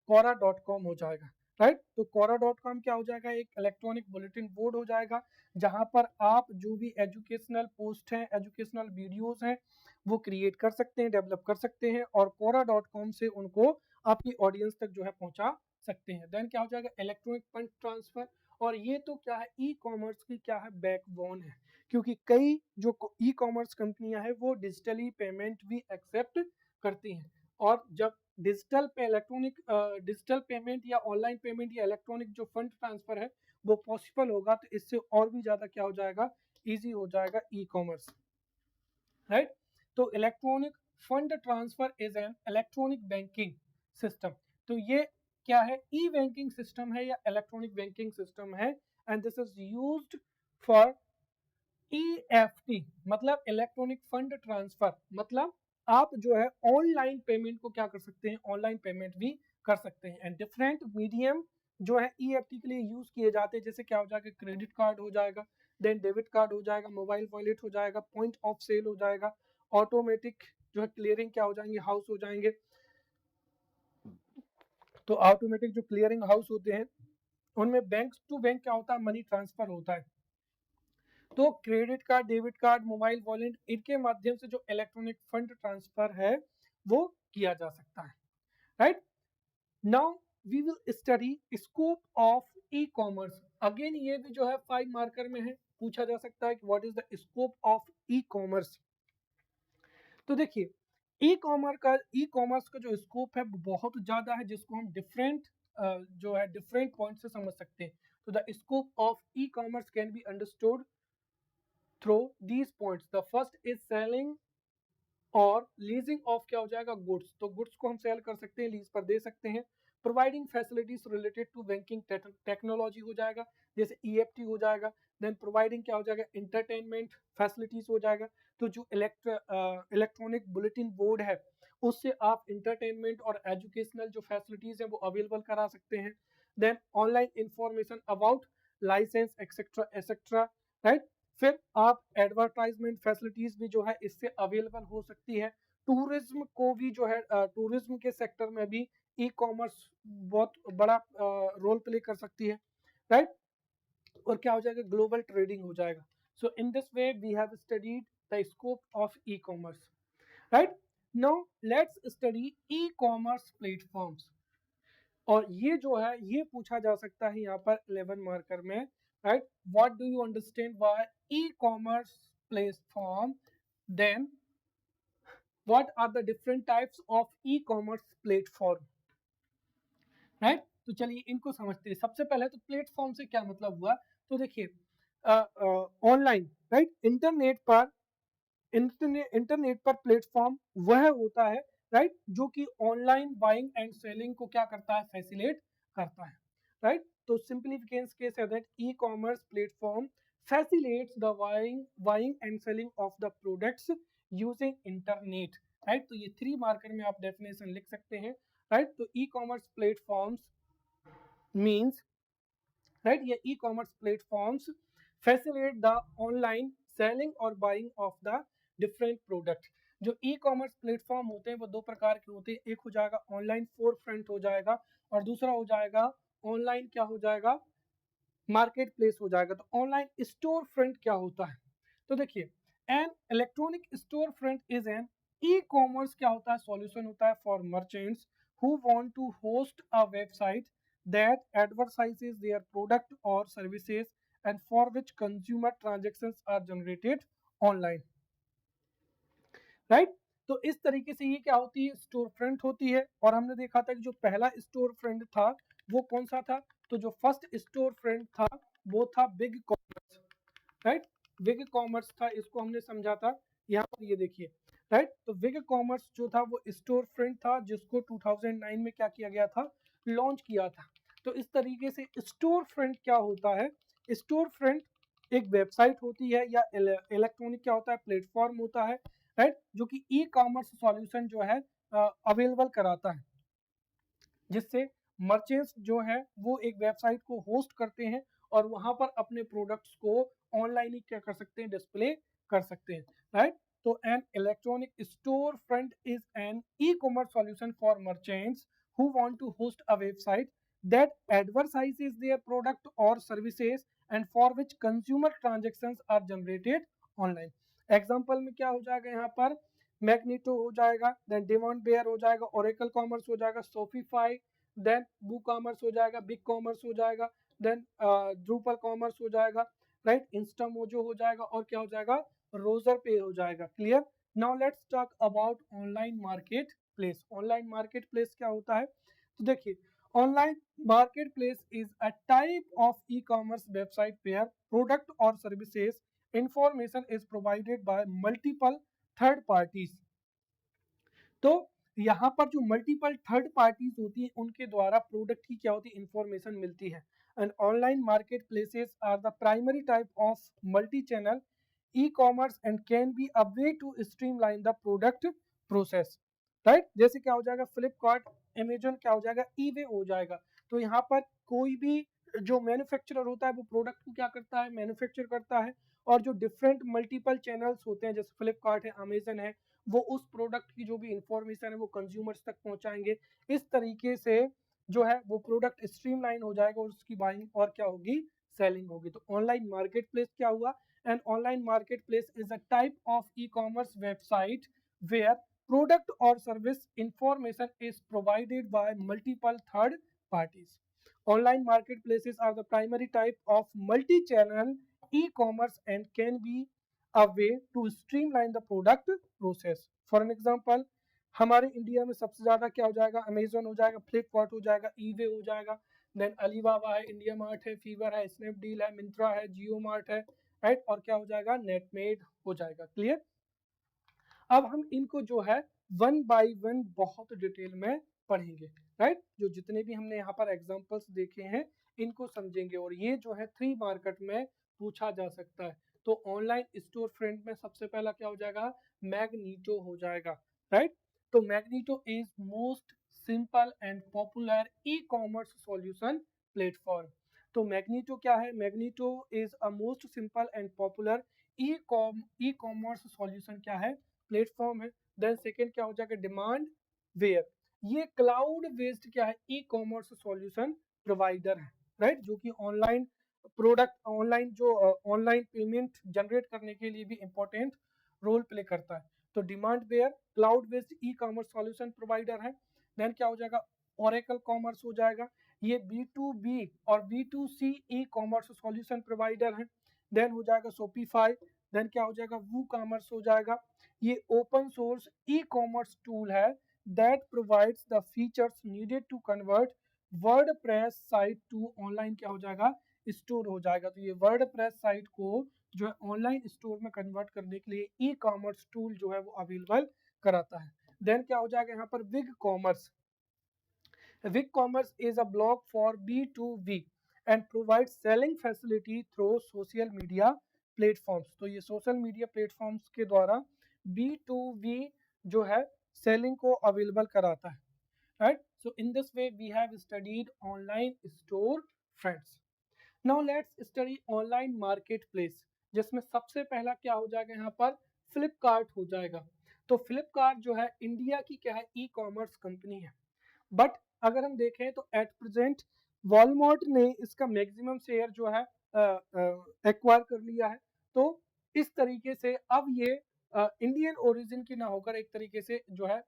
quora.com हो जाएगा, राइट। तो quora.com क्या हो जाएगा, एक इलेक्ट्रॉनिक बुलेटिन बोर्ड हो जाएगा, जहां पर आप जो भी एजुकेशनल पोस्ट हैं, एजुकेशनल वीडियोस हैं, वो क्रिएट कर सकते हैं, डेवलप कर सकते हैं, और quora.com से उनको आपकी ऑडियंस तक जो है पहुंचा सकते हैं। देन क्या हो जाएगा, इलेक्ट्रॉनिक फंड ट्रांसफर, और ये तो क्या है, ई कॉमर्स की क्या है, बैकबोन है, क्योंकि कई जो ई कॉमर्स कंपनियां हैं वो डिजिटली पेमेंट भी एक्सेप्ट करती हैं, और जब डिजिटल पे इलेक्ट्रॉनिक डिजिटल पेमेंट या ऑनलाइन पेमेंट या इलेक्ट्रॉनिक जो फंड ट्रांसफर है वो पॉसिबल होगा, तो इससे और भी ज्यादा क्या हो जाएगा, इजी हो जाएगा ई कॉमर्स, राइट। तो electronic fund transfer is an electronic banking system. तो ये क्या है, ई बैंकिंग सिस्टम है या इलेक्ट्रॉनिक बैंकिंग सिस्टम है, and this is used for EFT, मतलब इलेक्ट्रॉनिक फंड ट्रांसफर, मतलब आप जो है ऑनलाइन पेमेंट को क्या कर सकते हैं, ऑनलाइन पेमेंट भी कर सकते हैं। एंड डिफरेंट मीडियम जो है EFT के लिए यूज किए जाते हैं, जैसे क्या हो जाएगा, क्रेडिट कार्ड हो जाएगा, देन डेबिट कार्ड हो जाएगा, मोबाइल वॉलेट हो जाएगा, पॉइंट ऑफ सेल हो जाएगा, ऑटोमेटिक जो है क्लियरिंग क्या हो जाएंगे, हाउस हो जाएंगे। तो ऑटोमेटिक जो क्लियरिंग हाउस होते हैं उनमें बैंक टू बैंक क्या होता है, मनी ट्रांसफर होता है। तो credit card, debit card, mobile wallet, इनके माध्यम से जो इलेक्ट्रॉनिक फंड ट्रांसफर है वो किया जा सकता है, right. Now we will study scope of e commerce. Again ये भी जो है 5 मार्कर में है, पूछा जा सकता है कि what is the scope of e commerce. तो देखिए ई कॉमर्स का जो स्कोप है वो बहुत ज्यादा है, जिसको हम डिफरेंट जो है डिफरेंट पॉइंट से समझ सकते हैं। तो the scope of e commerce can be understood through these points. The first is selling और लीजिंग ऑफ क्या हो जाएगा, गुड्स। तो गुड्स को हम सेल कर सकते हैं, लीज पर दे सकते हैं। Providing facilities related to banking technology हो जाएगा, जैसे EFT हो जाएगा। देन प्रोवाइडिंग क्या हो जाएगा, एंटरटेनमेंट फैसिलिटीज हो जाएगा। तो जो इलेक्ट्रॉनिक बुलेटिन बोर्ड है उससे आप इंटरटेनमेंट और एजुकेशनल जो फैसिलिटीज है वो अवेलेबल करा सकते हैं। Then online information about license etcetera etcetera, right. फिर आप एडवर्टाइजमेंट फैसिलिटीज भी जो है इससे अवेलेबल हो सकती है। टूरिज्म को भी जो है टूरिज्म के सेक्टर में भी ई कॉमर्स बहुत बड़ा रोल प्ले कर सकती है, राइट। और क्या हो जाएगा, ग्लोबल ट्रेडिंग हो जाएगा। So in this way we have studied the scope of e commerce, right. Now let's study e commerce platforms. और ये जो है ये पूछा जा सकता है यहाँ पर 11 मार्कर में, right. What do you understand by e commerce platform, then what are the different types of e commerce platform, right. तो चलिए इनको समझते हैं। सबसे पहले तो प्लेटफॉर्म से क्या मतलब हुआ, तो देखिए ऑनलाइन, राइट, इंटरनेट पर प्लेटफॉर्म वह होता है, राइट, जो कि ऑनलाइन बाइंग एंड सेलिंग को क्या करता है, फैसिलिटेट करता है, राइट। तो सिंप्लीफिकेशन के say that E commerce platform facilitates the buying and selling of the products using internet, right. तो ये 3 मार्कर में आप डेफिनेशन लिख सकते हैं, राइट। तो e commerce platforms means, right, ये e commerce platforms facilitate the online selling or buying of the different product. जो ई कॉमर्स प्लेटफॉर्म होते हैं वो दो प्रकार के होते हैं, एक हो जाएगा ऑनलाइन फोर फ्रंट हो जाएगा और दूसरा हो जाएगा ऑनलाइन क्या हो जाएगा, मार्केट प्लेस हो जाएगा। तो ऑनलाइन स्टोर फ्रंट क्या होता है, तो देखिए an electronic store front is an e commerce क्या होता है, सॉल्यूशन होता है for merchants who want to host a website that advertises their product और services and for which consumer transactions are generated online, right. तो इस तरीके से ये क्या होती है, स्टोर फ्रंट होती है। और हमने देखा था कि जो पहला स्टोर फ्रंट था वो कौन सा था, तो जो फर्स्ट स्टोर फ्रंट था वो था big commerce, right. Big commerce था, इसको हमने समझा था यहाँ पर, ये देखिए, राइट। तो बिग कॉमर्स जो था वो स्टोर फ्रंट था जिसको 2009 में क्या किया गया था, लॉन्च किया था। तो इस तरीके से स्टोर फ्रंट क्या होता है, स्टोर फ्रंट एक वेबसाइट होती है या इलेक्ट्रॉनिक क्या होता है, प्लेटफॉर्म होता है, राइट, जो कि ई कॉमर्स सॉल्यूशन जो है अवेलेबल कराता है, जिससे मर्चेंट्स जो है वो एक वेबसाइट को होस्ट करते हैं और वहां पर अपने प्रोडक्ट्स को ऑनलाइन ही क्या कर सकते हैं, डिस्प्ले कर सकते हैं, राइट। तो an electronic store front is an e commerce solution for merchants who want to host a website that advertises their product or services and for which consumer transactions are generated online। Example में क्या हो जाएगा यहाँ पर, मैग्नीटो हो जाएगा, देन डिमांड बेयर हो जाएगा, ओरेकल कॉमर्स हो जाएगा, सोफीफाई, देन बू कॉमर्स हो जाएगा, बिग कॉमर्स हो जाएगा, देन ड्रूपल कॉमर्स हो जाएगा, राइट, इंस्टामोजो हो जाएगा और क्या हो जाएगा, रोजर पे हो जाएगा। Clear. Now let's talk about online market place. Online market place क्या होता है, तो देखिए online market place is a type of e commerce website where product और services information is provided by multiple third parties. तो यहाँ पर जो मल्टीपल थर्ड पार्टीज होती है उनके द्वारा प्रोडक्ट की क्या होती है, इंफॉर्मेशन मिलती है। And online market places are the primary type of multi channel e commerce and can be a way to streamline the product process, right. जैसे क्या हो जाएगा, फ्लिपकार्ट, अमेजन क्या हो जाएगा, ई वे हो जाएगा। तो यहाँ पर कोई भी जो मैन्युफैक्चरर होता है वो प्रोडक्ट को क्या करता है, मैन्युफैक्चर करता है, और जो डिफरेंट मल्टीपल चैनल्स होते हैं जैसे फ्लिपकार्ट है, अमेजन है, वो उस प्रोडक्ट की जो भी इंफॉर्मेशन है वो कंज्यूमर्स तक पहुंचाएंगे। इस तरीके से जो है वो प्रोडक्ट स्ट्रीमलाइन हो जाएगा और उसकी बाइंग और क्या होगी, सेलिंग होगी। तो ऑनलाइन मार्केट प्लेस क्या हुआ, an online market place is a type of e commerce website where product or service information is provided by multiple third parties। Online marketplaces are the primary type of multi-channel e-commerce and can be a way to streamline the product process। For an example, हमारे इंडिया में सबसे ज्यादा क्या हो जाएगा, अमेजन हो जाएगा, फ्लिपकार्ट हो जाएगा, ईवे हो जाएगा, देन अलीबाबा है, इंडिया मार्ट है, फीवर है, स्नैपडील है, मिंत्रा है, जियो मार्ट है, राइट, और क्या हो जाएगा, नेटमेड हो जाएगा। क्लियर। अब हम इनको जो है वन बाय वन बहुत डिटेल में पढ़ेंगे, राइट। जो जितने भी हमने यहाँ पर एग्जांपल्स देखे हैं इनको समझेंगे, और ये जो है 3 मार्केट में पूछा जा सकता है। तो ऑनलाइन स्टोर फ्रंट में सबसे पहला क्या हो जाएगा, मैग्नीटो हो जाएगा, राइट। तो magneto is most simple and popular E commerce solution platform. तो मैग्नीटो क्या है, magneto is a most simple and popular E commerce solution क्या है, प्लेटफॉर्म है। देन सेकेंड क्या हो जाएगा, डिमांड वेयर, ये क्लाउड बेस्ड क्या है, ई कॉमर्स सॉल्यूशन प्रोवाइडर है, राइट, जो कि ऑनलाइन प्रोडक्ट, ऑनलाइन जो ऑनलाइन पेमेंट जनरेट करने के लिए भी इंपॉर्टेंट रोल प्ले करता है। तो Demandware cloud based e commerce solution provider है। देन क्या हो जाएगा, ओरेकल कॉमर्स हो जाएगा, ये B2B और B2C ई कॉमर्स सॉल्यूशन प्रोवाइडर है। देन हो जाएगा शॉपिफाई, देन क्या हो जाएगा, वू कॉमर्स हो जाएगा, ये open source e commerce tool है that provides the features needed to convert WordPress site to online क्या हो जाएगा, स्टोर हो जाएगा। तो ये वर्डप्रेस साइट को जो है ऑनलाइन स्टोर में कन्वर्ट करने के लिए ई कॉमर्स टूल जो है वो अवेलेबल कराता है। देन क्या हो जाएगा यहाँ पर, Big Commerce. Big Commerce is a blog for B2B and provide selling facility through social media platforms. तो ये सोशल मीडिया प्लेटफॉर्म्स के द्वारा B2B जो है सेलिंग को अवेलेबल कराता है, right. So in this way we have studied online store fronts. Now let's study online market place, जिसमें सबसे पहला क्या हो जाएगा यहाँ पर, फ्लिपकार्ट हो जाएगा। तो फ्लिपकार्ट जो है इंडिया की क्या है, ई कॉमर्स कंपनी है। बट अगर हम देखें तो एट प्रेजेंट वॉलमार्ट ने इसका मैक्सिमम शेयर जो है एक्वायर कर लिया है। तो इस तरीके से अब ये इंडियन ओरिजिन की ना होकर एक तरीके से जो है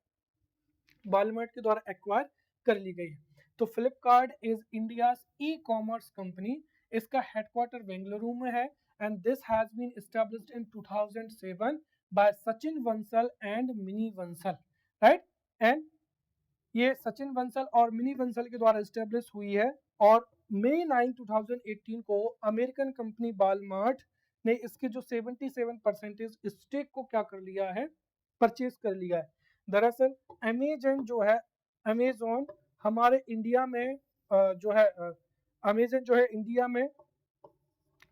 वॉलमार्ट के द्वारा एक्वायर कर ली गई है। तो Flipkart is India e commerce company, इसका हेडक्वार्टर बेंगलुरु में है and this has been established in 2007 by Sachin Bansal and Binny Bansal, right. And ये सचिन बंसल और मिनी बंसल के द्वारा एस्टेब्लिश हुई है और मई 9 2018 को अमेरिकन कंपनी वॉलमार्ट ने इसके जो 77% स्टेक को क्या कर लिया है, परचेज कर लिया है। दरअसल अमेजन जो है, अमेजोन हमारे इंडिया में जो है अमेजन जो है इंडिया में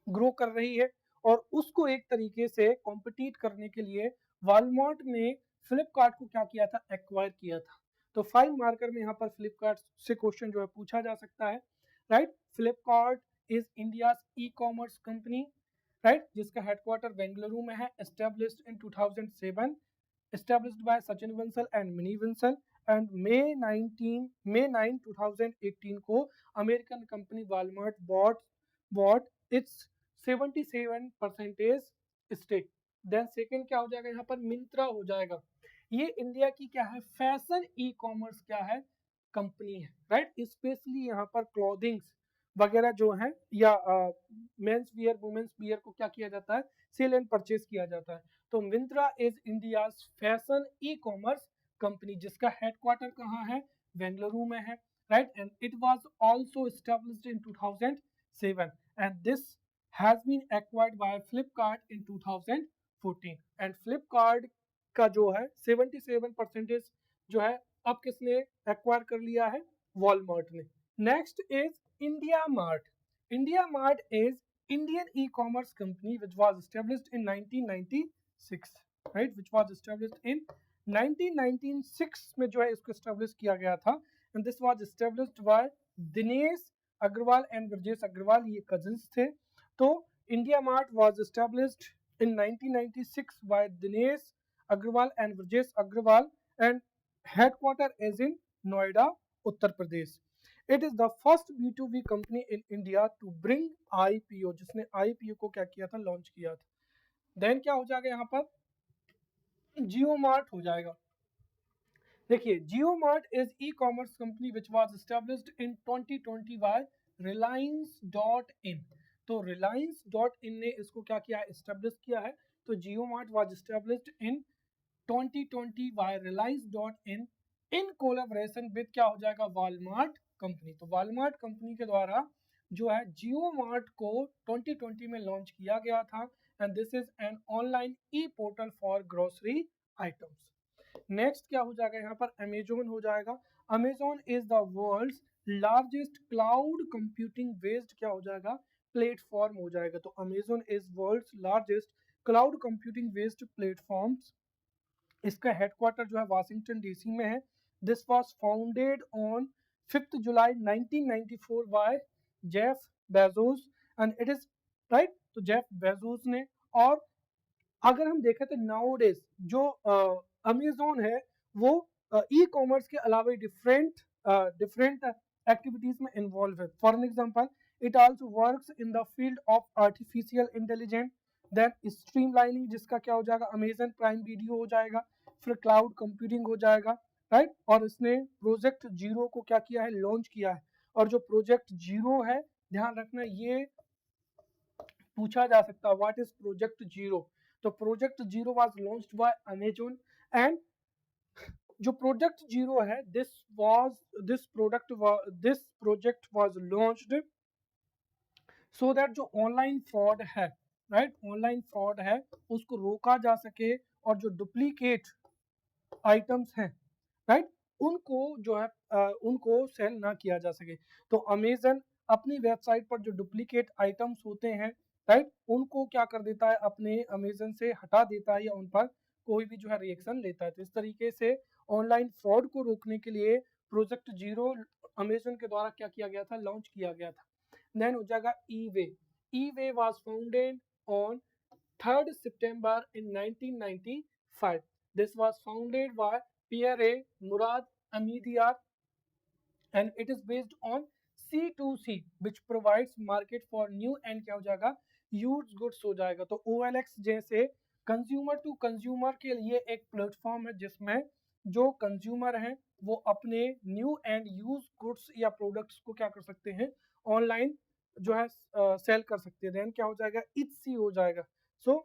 ग्रो कर रही है और उसको एक तरीके से कॉम्पिटिट करने के लिए वॉलमार्ट ने फ्लिपकार्ट को क्या किया था, एक्वायर किया था। तो 5 मार्कर में यहाँ पर फ्लिपकार्ट से क्वेश्चन जो है पूछा जा सकता है, right. Flipkart is India e commerce company, right, जिसका हेडक्वार्टर बेंगलुरु में है, established in 2007, established by Sachin Bansal and Mini Bansal and May 9 2018 को American company Walmart bought its 77% stake. Then second क्या हो जाएगा, यहाँ पर मिंत्रा हो जाएगा। ये इंडिया की क्या है, फैशन ई कॉमर्स क्या है, कंपनी है, राइट। स्पेशली यहाँ पर क्लोथिंग्स वगैरह जो है या मेंस वियर वुमेन्स वियर को क्या किया जाता है, सेल एंड परचेज किया जाता है। तो Myntra is India fashion e commerce company, जिसका हेडक्वार्टर कहाँ है, बेंगलुरु में है, right. And it was also established in 2007 and this has been acquired by Flipkart in 2014 and Flipkart का जो है 77% जो है अब किसने एक्वायर कर लिया है, वॉलमार्ट ने। Next is India mart. India mart is Indian e-commerce company which was established in 1996, right, which was established in 1996 में जो है इसको establish किया गया था and this was established by Dinesh Agarwal and Brajesh Agarwal, ये cousins थे। तो India Mart was established in 1996 by Dinesh Agarwal and Brajesh Agarwal and headquarter is in Noida, Uttar Pradesh. It is the first B2B company in India to bring IPO, जिसने IPO को क्या किया था, लॉन्च किया था। देन क्या हो जाएगा यहाँ पर, जियो मार्ट हो जाएगा। देखिए Jio Mart is e commerce company which was established in 2020 by Reliance.in। तो Reliance.in ने इसको क्या किया है, एस्टेब्लिश किया है। तो Jio Mart was established in 2020 by Reliance.in in collaboration with क्या हो जाएगा, वॉलमार्ट कंपनी। तो वॉलमार्ट कंपनी के द्वारा जो है जियो मार्ट को 2020 में लॉन्च किया गया था and this is an online e portal for grocery items. Next क्या हो जाएगा यहाँ पर, अमेजोन हो जाएगा। Amazon is the world's largest cloud computing based क्या हो जाएगा, प्लेटफॉर्म हो जाएगा। तो Amazon is world's largest cloud computing based platforms. इसका हेडक्वार्टर जो है वाशिंगटन डीसी में है। दिस वाज फाउंडेड ऑन 5 जुलाई 1994 by Jeff Bezos and it is, right. तो जेफ बेजोस ने, और अगर हम देखें तो नाउ डेज जो अमेजोन है वो ई कॉमर्स के अलावा डिफरेंट एक्टिविटीज में इन्वॉल्व है। For an example it also works in the field of artificial intelligence, then streamlining जिसका क्या हो जाएगा, अमेजन प्राइम वीडियो हो जाएगा, फिर क्लाउड कंप्यूटिंग हो जाएगा, राइट। और इसने प्रोजेक्ट जीरो को क्या किया है, लॉन्च किया है। और जो प्रोजेक्ट जीरो है, ध्यान रखना ये पूछा जा सकता है, व्हाट इज प्रोजेक्ट जीरो। तो project zero was launched by Amazon and जो प्रोजेक्ट जीरो है this project was launched so that जो ऑनलाइन फ्रॉड है, राइट, ऑनलाइन फ्रॉड है उसको रोका जा सके और जो डुप्लीकेट आइटम्स हैं, राइट, उनको जो है उनको सेल ना किया जा सके। तो अमेजन अपनी वेबसाइट पर जो डुप्लीकेट आइटम्स होते हैं, राइट, उनको क्या कर देता है, अपने अमेजन से हटा देता है या उन पर कोई भी जो है रिएक्शन लेता है। तो इस तरीके से ऑनलाइन फ्रॉड को रोकने के लिए प्रोजेक्ट जीरो अमेजन के द्वारा क्या किया गया था, लॉन्च किया गया था। देन हो जाएगा eBay was founded on 3 September in 1995 This was founded by Pierre A. Murad Amidiyar, and it is based on C2C which provides market for new and क्या हो जाएगा यूज गुड्स हो जाएगा। तो OLX जैसे कंज्यूमर टू कंज्यूमर के लिए एक प्लेटफॉर्म है जिसमें जो कंज्यूमर हैं वो अपने न्यू एंड यूज गुड्स या प्रोडक्ट्स को क्या कर सकते हैं ऑनलाइन जो है सेल कर सकते हैं। देन क्या हो जाएगा इट्सी हो जाएगा। So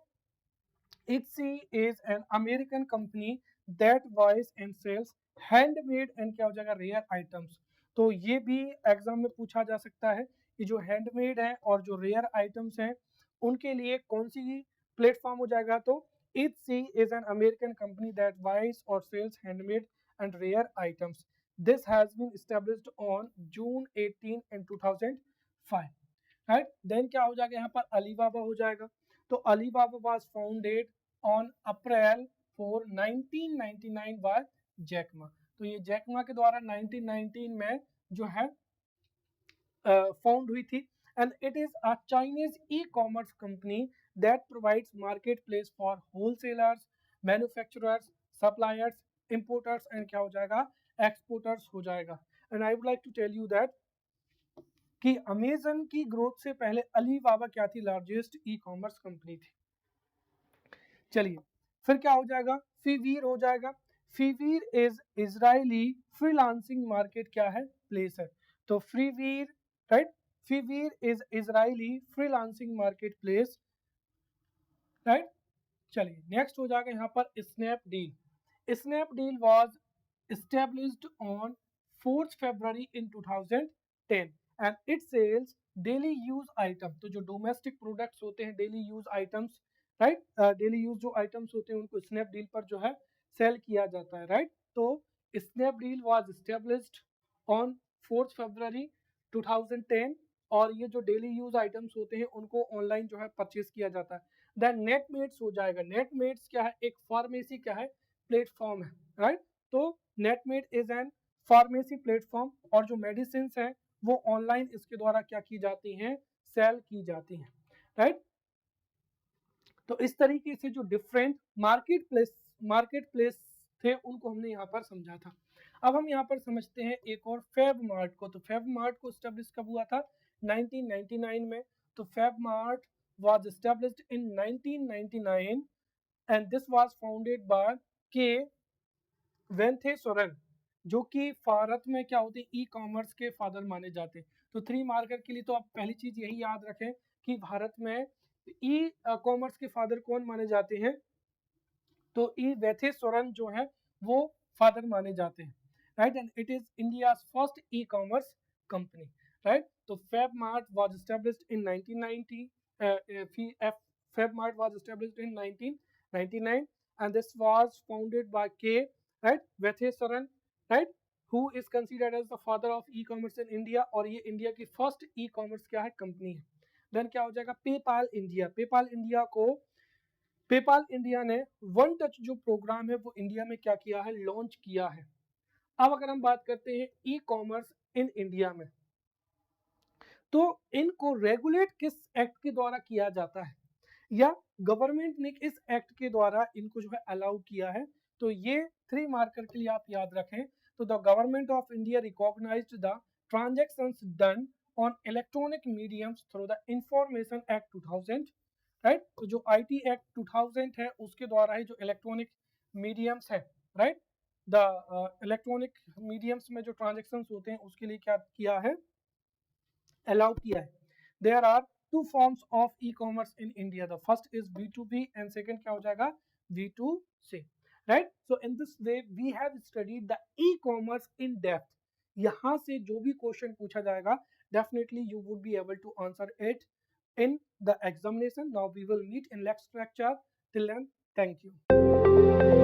Etsy is an American company that buys and sells handmade and क्या हो जाएगा रेयर आइटम्स। तो ये भी एग्जाम में पूछा जा सकता है कि जो हैंडमेड है और जो रेयर आइटम्स हैं उनके लिए कौन सी प्लेटफॉर्म हो जाएगा। तो Etsy is an American company that buys और sells handmade and rare items. This has been established on June 18 in 2005, right. Then क्या हो जाएगा यहाँ पर अलीबाबा हो जाएगा। तो Alibaba was founded on April 4 1999 by Jack Ma. तो ये जैक मा के द्वारा 1919 में जो है फाउंड हुई थी। And it is a Chinese e commerce company that provides market place for wholesalers, manufacturers, suppliers, importers and क्या हो जाएगा एक्सपोर्टर्स हो जाएगा। And I would like to tell you that कि अमेजन की ग्रोथ से पहले अलीबाबा क्या थी लार्जेस्ट ई कॉमर्स कंपनी थी। चलिए फिर क्या हो जाएगा फीवीर हो जाएगा। Fiverr is Israeli freelancing market क्या है प्लेस है। तो Fiverr right Fiverr is Israeli freelancing marketplace, right. चलिए नेक्स्ट हो जाएगा यहाँ पर Snapdeal. Snapdeal was established on 4th February in 2010 and it sells daily use item। तो जो डोमेस्टिक प्रोडक्ट्स होते हैं daily use items, right, daily use जो आइटम्स होते हैं उनको स्नैपडील पर जो है सेल किया जाता है, राइट। तो Snapdeal was established on 4th February 2010 और ये जो डेली यूज आइटम्स होते हैं उनको ऑनलाइन जो है परचेज किया जाता है। देन नेटमेट्स हो जाएगा। नेटमेट्स क्या है एक फार्मेसी क्या है प्लेटफॉर्म है, राइट। तो नेटमेट इज एन फार्मेसी प्लेटफॉर्म और जो मेडिसिन हैं वो ऑनलाइन इसके द्वारा क्या की जाती हैं सेल की जाती हैं, राइट। तो इस तरीके से जो डिफरेंट मार्केट प्लेस थे उनको हमने यहाँ पर समझा था। अब हम यहाँ पर समझते हैं एक और फेब मार्ट को। तो फेब मार्ट को स्टेब्लिश कब हुआ था 1999 में। तो Fab mart was established in 1999 and this was founded by K वेंथेसोरन जो कि भारत में क्या होते हैं ई कॉमर्स के फादर माने जाते हैं। तो थ्री मार्कर के लिए तो आप पहली चीज यही याद रखें कि भारत में ई कॉमर्स के फादर कौन माने जाते हैं। तो ई वेंथेसोरन जो है वो फादर माने जाते हैं, right. And it is India first e commerce company, right. तो Fab Mart was established in 1990 Fab Mart was established in 1999 and this was founded by K, right, Vaitheeswaran, right, who is considered as the father of e-commerce in India और ये इंडिया की फर्स्ट ई कॉमर्स क्या है कंपनी है। देन क्या हो जाएगा पेपाल इंडिया। पेपाल इंडिया ने वन टच जो प्रोग्राम है वो इंडिया में क्या किया है लॉन्च किया है। अब अगर हम बात करते हैं ई कॉमर्स इन इंडिया में तो इनको रेगुलेट किस एक्ट के द्वारा किया जाता है या गवर्नमेंट ने इस एक्ट के द्वारा इनको जो है अलाउ किया है। तो ये थ्री मार्कर के लिए आप याद रखें। तो the government of India recognized the transactions done on electronic mediums through the information act 2000, right. तो जो आईटी एक्ट 2000 है उसके द्वारा ही जो इलेक्ट्रॉनिक मीडियम्स है, राइट, द इलेक्ट्रॉनिक मीडियम्स में जो ट्रांजेक्शन्स होते हैं उसके लिए क्या किया है अलाउ किया है। There are two forms of e-commerce in India. The first is B2B and second क्या हो जाएगा B2C, right? So in this way we have studied the e-commerce in depth. यहाँ से जो भी क्वेश्चन पूछा जाएगा definitely you would be able to answer it in the examination. Now we will meet in next lecture. Till then, thank you.